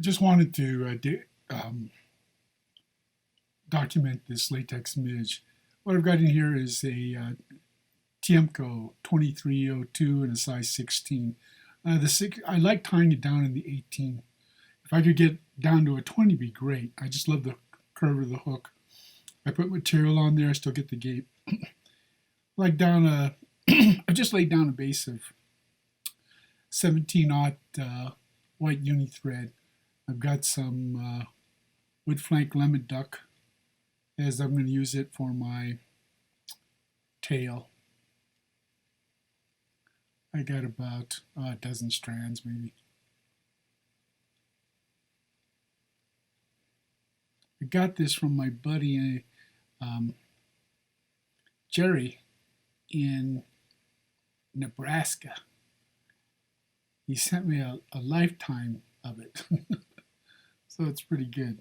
I just wanted to document this Latex Midge. What I've got in here is a Tiemco 2302 in a size 16. I like tying it down in the 18. If I could get down to a 20, be great. I just love the curve of the hook. I put material on there. I still get the gape. Like down a, I just laid down a base of 17-aught white uni thread. I've got some wood flank lemon duck, as I'm going to use it for my tail. I got about a dozen strands maybe. I got this from my buddy Jerry in Nebraska. He sent me a lifetime of it. So it's pretty good.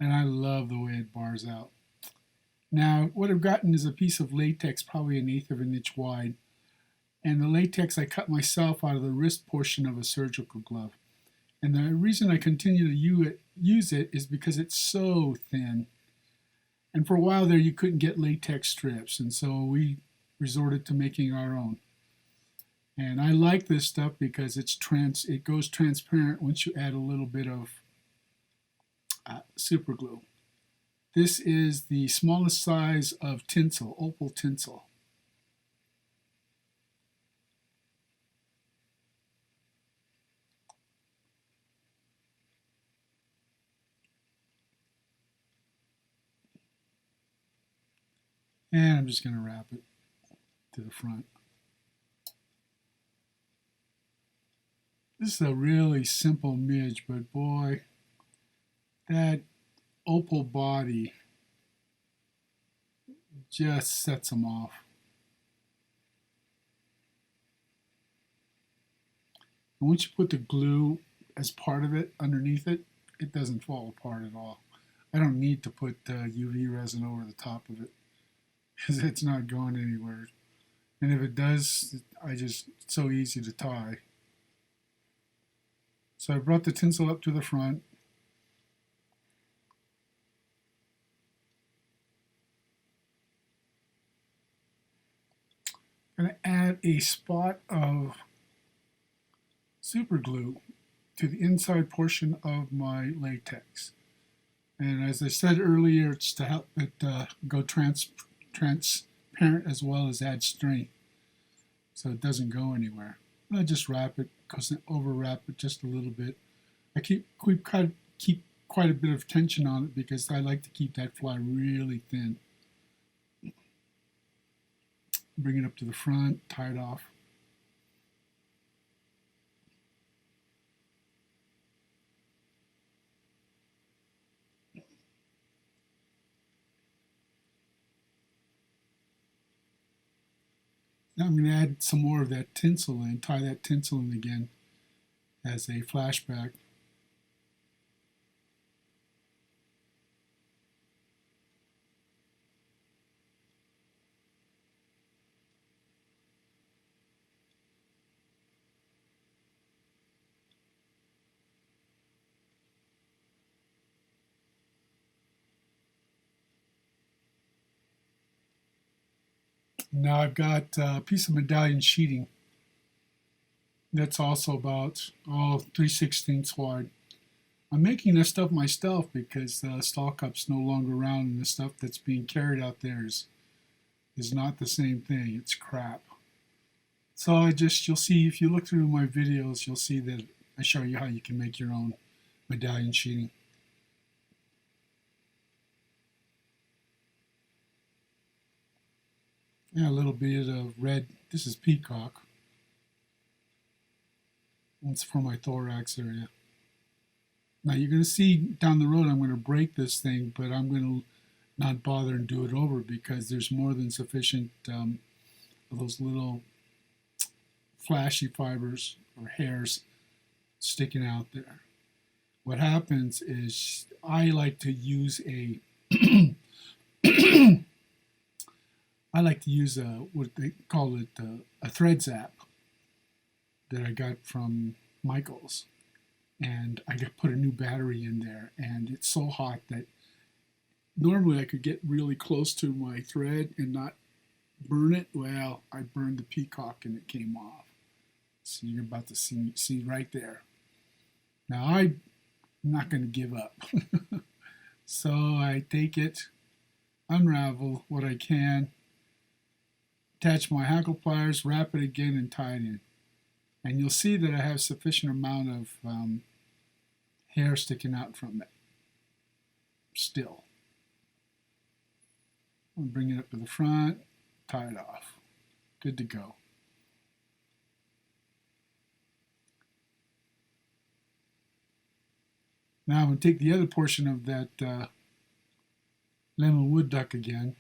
And I love the way it bars out. Now, what I've gotten is a piece of latex, probably 1/8 of an inch wide. And the latex I cut myself out of the wrist portion of a surgical glove. And the reason I continue to use it is because it's so thin. And for a while there, you couldn't get latex strips. And so we resorted to making our own. And I like this stuff because it goes transparent once you add a little bit of super glue. This is the smallest size of tinsel, opal tinsel. And I'm just going to wrap it to the front. This is a really simple midge, but boy, that opal body just sets them off. And once you put the glue as part of it underneath it, it doesn't fall apart at all. I don't need to put UV resin over the top of it because it's not going anywhere. And if it does, it's so easy to tie. So I brought the tinsel up to the front. I'm going to add a spot of super glue to the inside portion of my latex. And as I said earlier, it's to help it go transparent as well as add strength, so it doesn't go anywhere. I just wrap it, over wrap it just a little bit. I keep quite a bit of tension on it because I like to keep that fly really thin. Bring it up to the front, tie it off. Now I'm going to add some more of that tinsel in, tie that tinsel in again as a flashback. Now I've got a piece of medallion sheeting that's also about 3/16 wide. I'm making this stuff myself because the stall cup's no longer around and the stuff that's being carried out there is not the same thing. It's crap. So you'll see, if you look through my videos, you'll see that I show you how you can make your own medallion sheeting. Yeah, a little bit of red. This is peacock. It's for my thorax area. Now you're going to see down the road I'm going to break this thing, but I'm going to not bother and do it over because there's more than sufficient of those little flashy fibers or hairs sticking out there. What happens is I like to use a what they call it a thread zap that I got from Michael's. and I got put a new battery in there, and it's so hot that normally I could get really close to my thread and not burn it. Well, I burned the peacock and it came off. So you're about to see right there. Now I'm not going to give up. So I take it, unravel what I can, attach my hackle pliers, wrap it again, and tie it in. And you'll see that I have sufficient amount of hair sticking out from it still. I'll bring it up to the front, tie it off. Good to go. Now I'm going to take the other portion of that lemon wood duck again,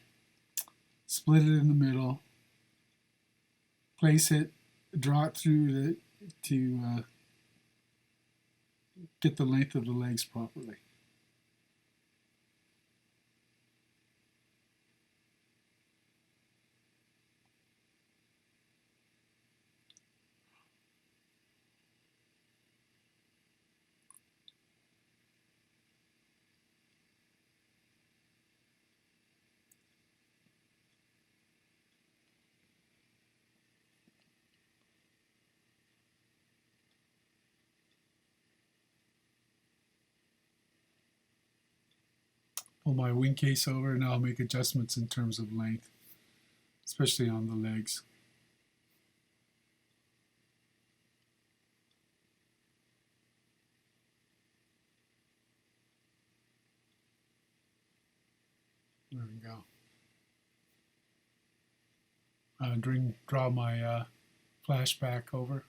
split it in the middle, place it, draw it through to get the length of the legs properly. Pull my wing case over, and I'll make adjustments in terms of length, especially on the legs. There we go. Draw my flashback over.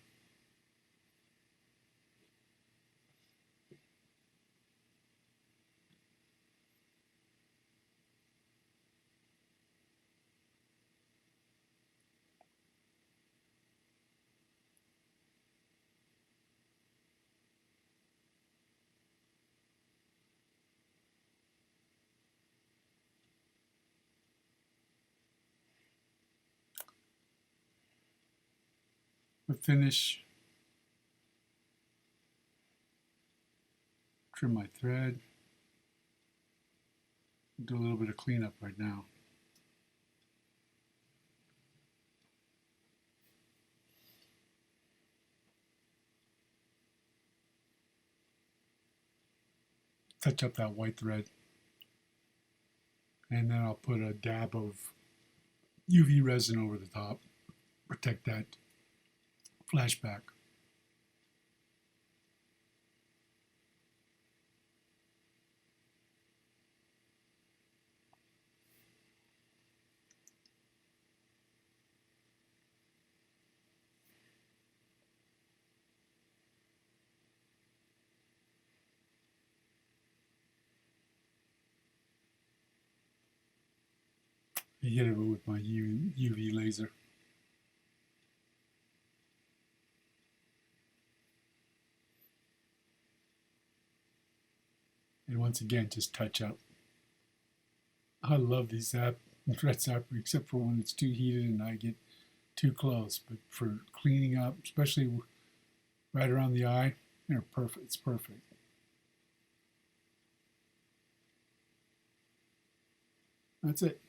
The finish, trim my thread, do a little bit of cleanup right now. Touch up that white thread, and then I'll put a dab of UV resin over the top, protect that flashback. I hit it with my UV laser. And once again, just touch up. I love these thread zapper, except for when it's too heated and I get too close. But for cleaning up, especially right around the eye, they're perfect. It's perfect. That's it.